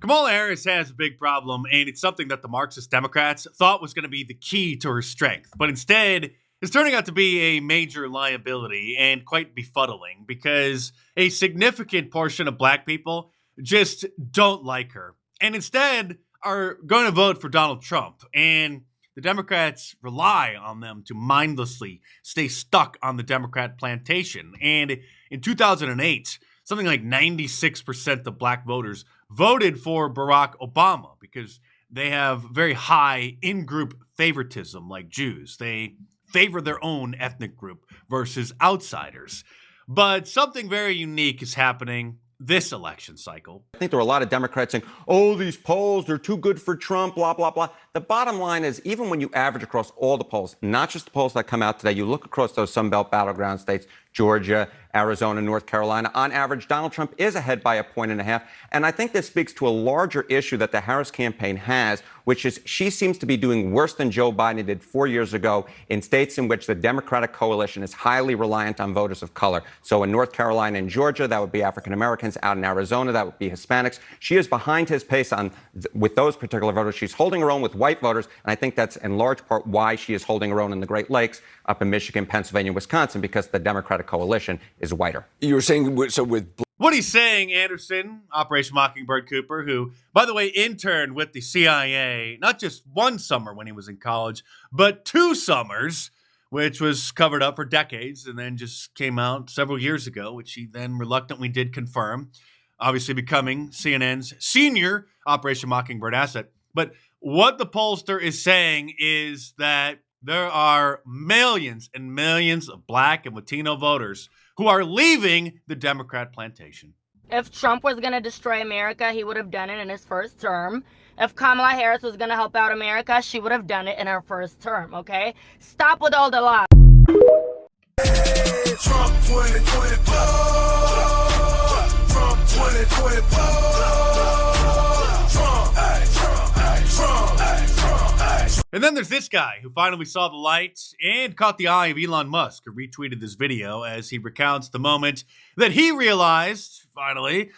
Kamala Harris has a big problem, and it's something that the Marxist Democrats thought was going to be the key to her strength. But instead, it's turning out to be a major liability and quite befuddling because a significant portion of black people just don't like her and instead are going to vote for Donald Trump. And the Democrats rely on them to mindlessly stay stuck on the Democrat plantation. And in 2008, something like 96% of black voters voted for Barack Obama because they have very high in-group favoritism like Jews. They favor their own ethnic group versus outsiders. But something very unique is happening this election cycle. I think there are a lot of Democrats saying, oh, these polls, they're too good for Trump, blah, blah, blah. The bottom line is, even when you average across all the polls, not just the polls that come out today, you look across those Sun Belt battleground states, Georgia, Arizona, North Carolina, on average, Donald Trump is ahead by 1.5 points. And I think this speaks to a larger issue that the Harris campaign has, which is she seems to be doing worse than Joe Biden did 4 years ago in states in which the Democratic coalition is highly reliant on voters of color. So in North Carolina and Georgia, that would be African Americans. Out in Arizona, that would be Hispanics. She is behind his pace with those particular voters. She's holding her own with white voters. And I think that's in large part why she is holding her own in the Great Lakes, up in Michigan, Pennsylvania, Wisconsin, because the Democratic coalition is whiter. You were saying, so with... What he's saying, Anderson, Operation Mockingbird Cooper, who, by the way, interned with the CIA, not just one summer when he was in college, but 2 summers, which was covered up for decades and then just came out several years ago, which he then reluctantly did confirm, obviously becoming CNN's senior Operation Mockingbird asset. But what the pollster is saying is that there are millions and millions of black and Latino voters who are leaving the Democrat plantation. If Trump was going to destroy America, he would have done it in his first term. If Kamala Harris was going to help out America, she would have done it in her first term, okay? Stop with all the lies. Hey, Trump 2024. Trump 2024. And then there's this guy who finally saw the light and caught the eye of Elon Musk, who retweeted this video as he recounts the moment that he realized, finally,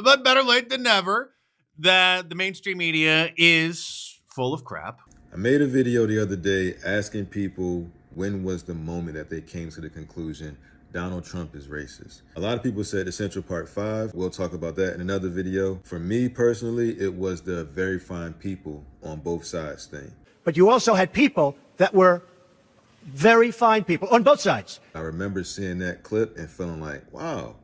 but better late than never, that the mainstream media is full of crap. I made a video the other day asking people when was the moment that they came to the conclusion Donald Trump is racist. A lot of people said the Central Park 5. We'll talk about that in another video. For me personally, it was the very fine people on both sides thing. But you also had people that were very fine people on both sides. I remember seeing that clip and feeling like, wow,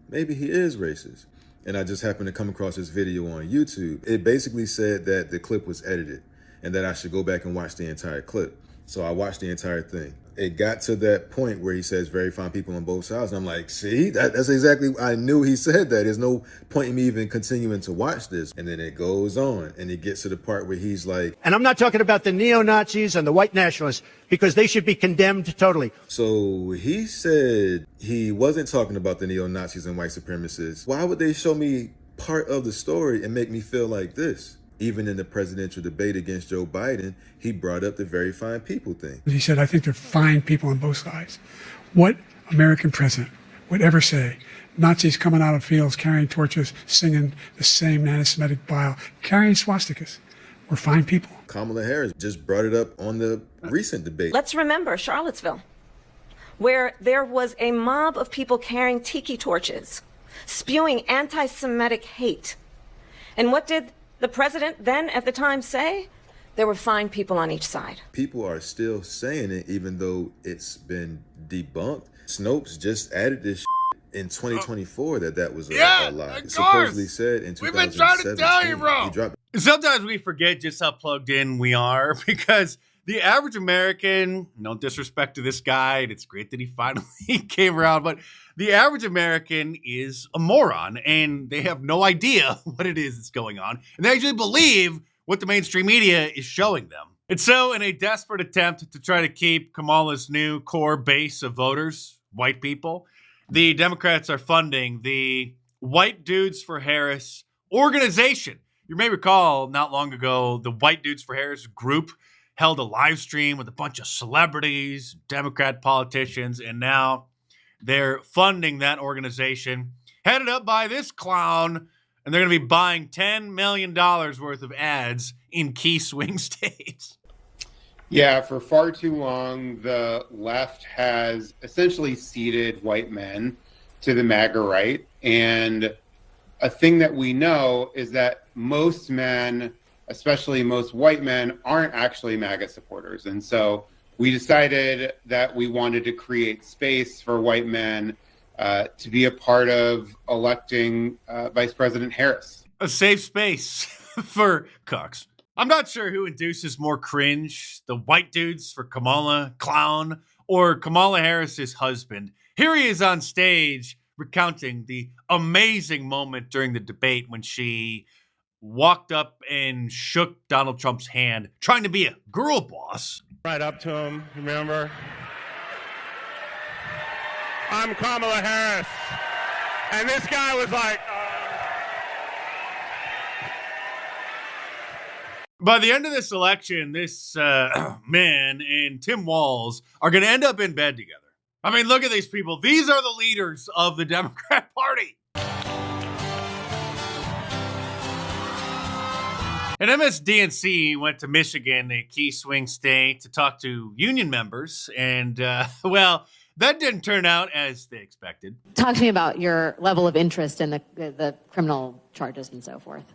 maybe he is racist. And I just happened to come across this video on YouTube. It basically said that the clip was edited and that I should go back and watch the entire clip. So I watched the entire thing. It got to that point where he says very fine people on both sides. And I'm like, see, that's exactly, I knew he said that. There's no point in me even continuing to watch this. And then it goes on and it gets to the part where he's like. And I'm not talking about the neo-Nazis and the white nationalists because they should be condemned totally. So he said he wasn't talking about the neo-Nazis and white supremacists. Why would they show me part of the story and make me feel like this? Even in the presidential debate against Joe Biden, he brought up the very fine people thing. He said, I think they're fine people on both sides. What American president would ever say, Nazis coming out of fields, carrying torches, singing the same anti-Semitic bile, carrying swastikas, were fine people? Kamala Harris just brought it up on the recent debate. Let's remember Charlottesville, where there was a mob of people carrying tiki torches, spewing anti-Semitic hate. And what did the president then at the time say? There were fine people on each side. People are still saying it even though it's been debunked. Snopes just added this in 2024 that was a lie. It supposedly said in 2017. We've been trying to tell you, bro. Sometimes we forget just how plugged in we are because the average American, no disrespect to this guy, and it's great that he finally came around, but the average American is a moron and they have no idea what it is that's going on. And they actually believe what the mainstream media is showing them. And so in a desperate attempt to try to keep Kamala's new core base of voters, white people, the Democrats are funding the White Dudes for Harris organization. You may recall not long ago, the White Dudes for Harris group held a live stream with a bunch of celebrities, Democrat politicians, and now they're funding that organization headed up by this clown, and they're going to be buying $10 million worth of ads in key swing states. Yeah, for far too long, the left has essentially ceded white men to the MAGA right. And a thing that we know is that most men, especially most white men, aren't actually MAGA supporters. And so we decided that we wanted to create space for white men to be a part of electing Vice President Harris. A safe space for cucks. I'm not sure who induces more cringe, the white dudes for Kamala, clown, or Kamala Harris's husband. Here he is on stage recounting the amazing moment during the debate when she walked up and shook Donald Trump's hand, trying to be a girl boss. Right up to him, remember? I'm Kamala Harris. And this guy was like, By the end of this election, this man and Tim Walz are going to end up in bed together. I mean, look at these people. These are the leaders of the Democrat Party. And MSDNC went to Michigan, a key swing state, to talk to union members. And, well, that didn't turn out as they expected. Talk to me about your level of interest in the criminal charges and so forth.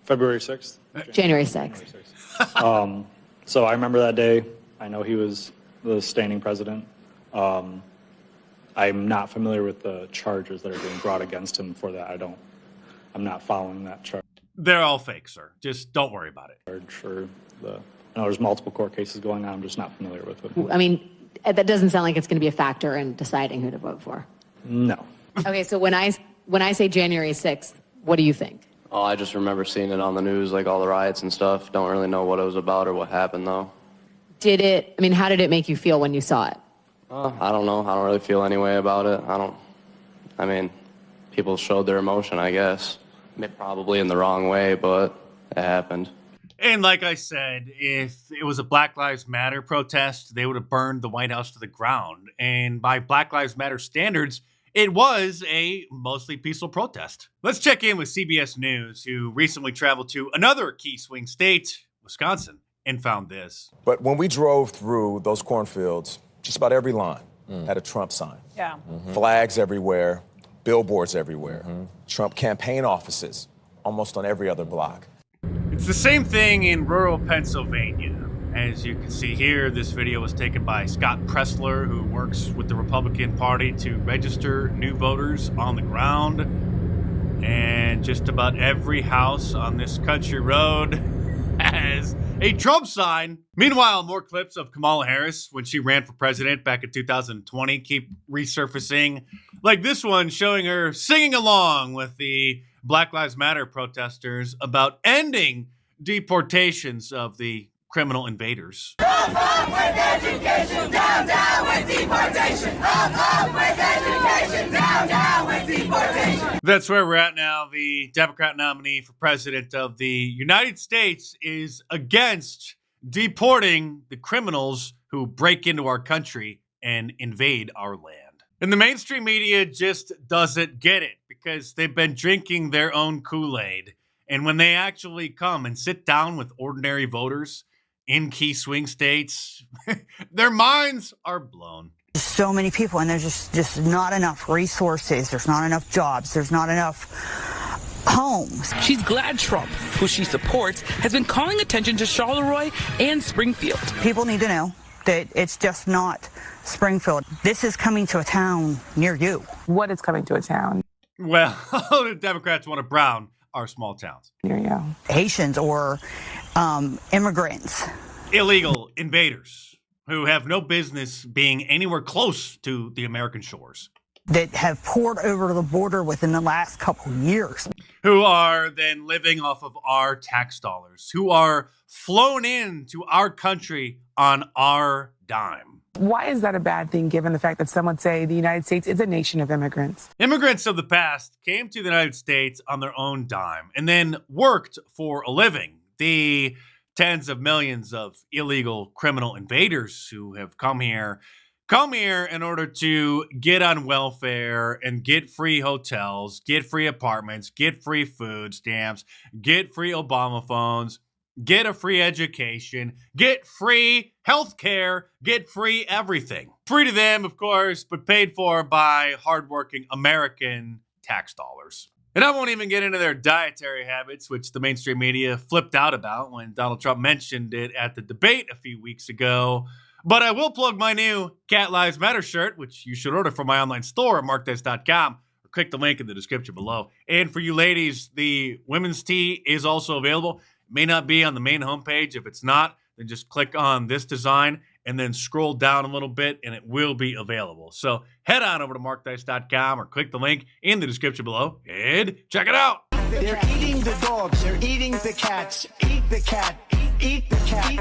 February 6th? January 6th. So I remember that day. I know he was the standing president. I'm not familiar with the charges that are being brought against him for that. I'm not following that charge. They're all fake, sir. Just don't worry about it. I know there's multiple court cases going on. I'm just not familiar with it. I mean, that doesn't sound like it's going to be a factor in deciding who to vote for. No. Okay, so when I say January 6th, what do you think? Oh, I just remember seeing it on the news, like all the riots and stuff. Don't really know what it was about or what happened, though. How did it make you feel when you saw it? I don't know. I don't really feel any way about it. People showed their emotion, I guess. Probably in the wrong way, but it happened. And like I said, if it was a Black Lives Matter protest, they would have burned the White House to the ground. And by Black Lives Matter standards, it was a mostly peaceful protest. Let's check in with CBS News, who recently traveled to another key swing state, Wisconsin, and found this. But when we drove through those cornfields, just about every line had a Trump sign. Yeah. Flags everywhere, billboards everywhere, Trump campaign offices almost on every other block. It's the same thing in rural Pennsylvania. As you can see here, this video was taken by Scott Pressler, who works with the Republican Party to register new voters on the ground. And just about every house on this country road has a Trump sign. Meanwhile, more clips of Kamala Harris when she ran for president back in 2020 keep resurfacing. Like this one showing her singing along with the Black Lives Matter protesters about ending deportations of the criminal invaders. Up with education, down, down with deportation. Up with education, down, down with deportation. That's where we're at now. The Democrat nominee for president of the United States is against deporting the criminals who break into our country and invade our land. And the mainstream media just doesn't get it because they've been drinking their own Kool-Aid. And when they actually come and sit down with ordinary voters in key swing states, their minds are blown. So many people, and there's just not enough resources. There's not enough jobs. There's not enough homes. She's glad Trump, who she supports, has been calling attention to Charleroi and Springfield. People need to know that it's just not Springfield. This is coming to a town near you. What is coming to a town? Well, the Democrats want to brown our small towns. Near you. Haitians or immigrants. Illegal invaders who have no business being anywhere close to the American shores. That have poured over the border within the last couple of years. Who are then living off of our tax dollars, who are flown into our country on our dime. Why is that a bad thing, given the fact that some would say the United States is a nation of immigrants? Immigrants of the past came to the United States on their own dime and then worked for a living. The tens of millions of illegal criminal invaders who have come here come here in order to get on welfare and get free hotels, get free apartments, get free food stamps, get free Obama phones, get a free education, get free health care, get free everything. Free to them, of course, but paid for by hardworking American tax dollars. And I won't even get into their dietary habits, which the mainstream media flipped out about when Donald Trump mentioned it at the debate a few weeks ago. But I will plug my new Cat Lives Matter shirt, which you should order from my online store at markdice.com, or click the link in the description below. And for you ladies, the women's tee is also available. It may not be on the main homepage. If it's not, then just click on this design and then scroll down a little bit and it will be available. So head on over to markdice.com or click the link in the description below and check it out. They're eating the dogs. They're eating the cats. Eat the cat. Eat the cat.